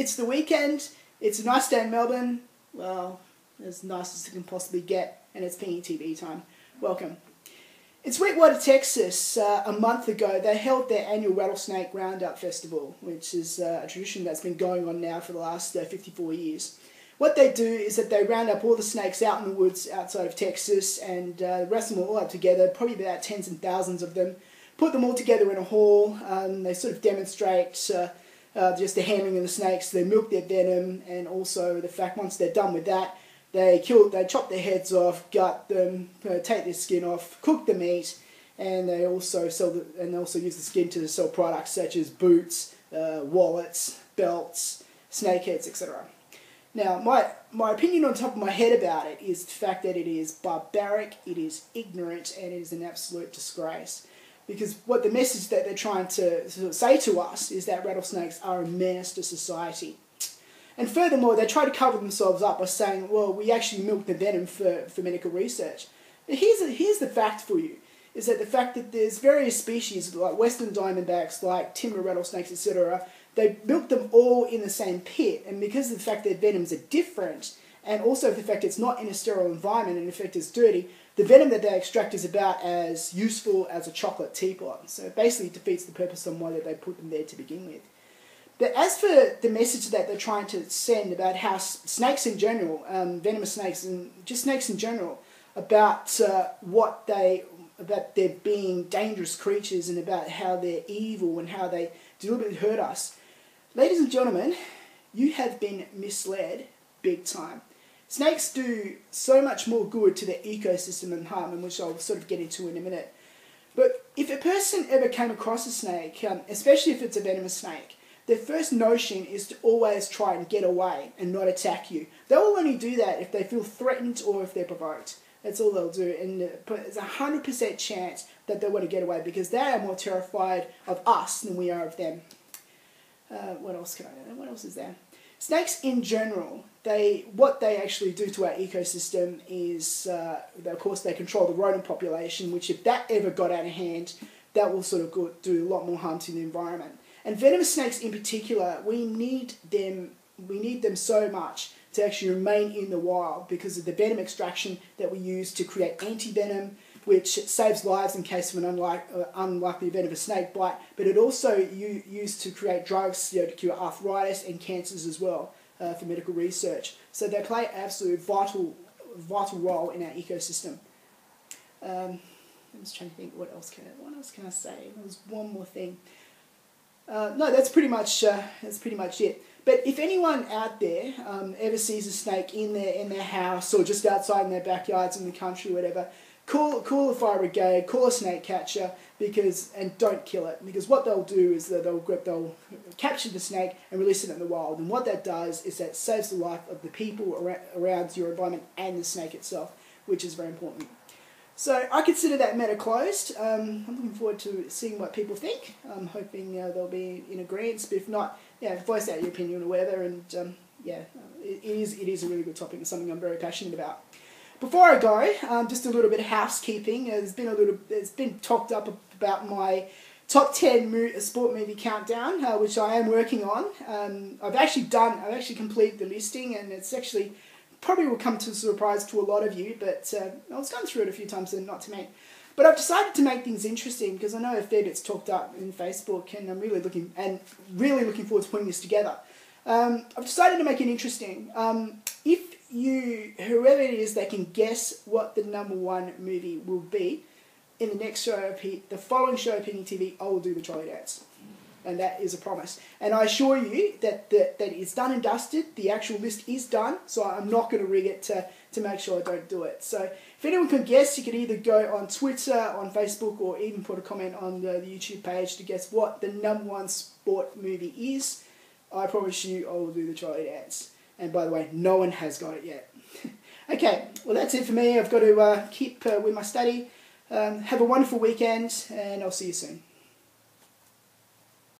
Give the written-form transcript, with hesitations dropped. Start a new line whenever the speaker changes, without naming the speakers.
it's the weekend. It's a nice day in Melbourne. Well, as nice as it can possibly get. And it's Pingi TV time. Welcome. In Sweetwater, Texas, a month ago, they held their annual Rattlesnake Roundup festival, which is a tradition that's been going on now for the last 54 years. What they do is that they round up all the snakes out in the woods outside of Texas and wrestle them all up together, probably about tens and thousands of them, put them all together in a hall. They sort of demonstrate just the handling of the snakes, they milk their venom, and also the fact once they're done with that, they chop their heads off, gut them, take their skin off, cook the meat, and they also use the skin to sell products such as boots, wallets, belts, snake heads, etc. Now, my opinion on top of my head about it is the fact that it is barbaric, it is ignorant, and it is an absolute disgrace. Because what the message that they're trying to sort of say to us is that rattlesnakes are a menace to society. And furthermore, they try to cover themselves up by saying, well, we actually milk the venom for medical research. But here's the fact for you, is that the fact that there's various species like western diamondbacks, like timber rattlesnakes, etc., they milk them all in the same pit, and because of the fact that venoms are different, and also the fact it's not in a sterile environment and in fact it's dirty, the venom that they extract is about as useful as a chocolate teapot. So it basically defeats the purpose on why they put them there to begin with. But as for the message that they're trying to send about how snakes in general, venomous snakes and just snakes in general, about their being dangerous creatures and about how they're evil and how they deliberately hurt us, ladies and gentlemen, you have been misled big time. Snakes do so much more good to their ecosystem than harm, and which I'll sort of get into in a minute. But if a person ever came across a snake, especially if it's a venomous snake, their first notion is to always try and get away and not attack you. They'll only do that if they feel threatened or if they're provoked. That's all they'll do. And there's a 100% chance that they want to get away because they are more terrified of us than we are of them. What else is there? Snakes in general, what they actually do to our ecosystem is, of course, they control the rodent population, which if that ever got out of hand, that will sort of do a lot more harm to the environment. And venomous snakes in particular, we need them so much to actually remain in the wild because of the venom extraction that we use to create anti-venom, which saves lives in case of an unlikely event of a snake bite, but it also used to create drugs to cure arthritis and cancers as well for medical research. So they play an absolute vital role in our ecosystem. I'm just trying to think what else can I say? There was one more thing. No, that's pretty much it. But if anyone out there ever sees a snake in their house or just outside in their backyards in the country, whatever, call the fire brigade, call a snake catcher, and don't kill it. Because what they'll do is that they'll capture the snake and release it in the wild. And what that does is that saves the life of the people around your environment and the snake itself, which is very important. So I consider that matter closed. I'm looking forward to seeing what people think. I'm hoping they'll be in agreement. But if not, voice out your opinion or whatever. And it is a really good topic and something I'm very passionate about. Before I go, just a little bit of housekeeping. There's been talked up about my top 10 sport movie countdown, which I am working on. I've actually completed the listing, and it's actually probably will come to a surprise to a lot of you, but I was going through it a few times and not to me. But I've decided to make things interesting because I know a fair bit's talked up in Facebook, and I'm really looking forward to putting this together. I've decided to make it interesting. Whoever it is that can guess what the #1 movie will be in the next show, the following show of Pingi TV, I will do the trolley dance. And that is a promise. And I assure you that it's done and dusted. The actual list is done, so I'm not going to rig it to make sure I don't do it. So if anyone can guess, you can either go on Twitter, on Facebook, or even put a comment on the YouTube page to guess what the #1 sport movie is. I promise you I will do the trolley dance. And by the way, no one has got it yet. Okay, well that's it for me. I've got to keep with my study. Have a wonderful weekend, and I'll see you soon.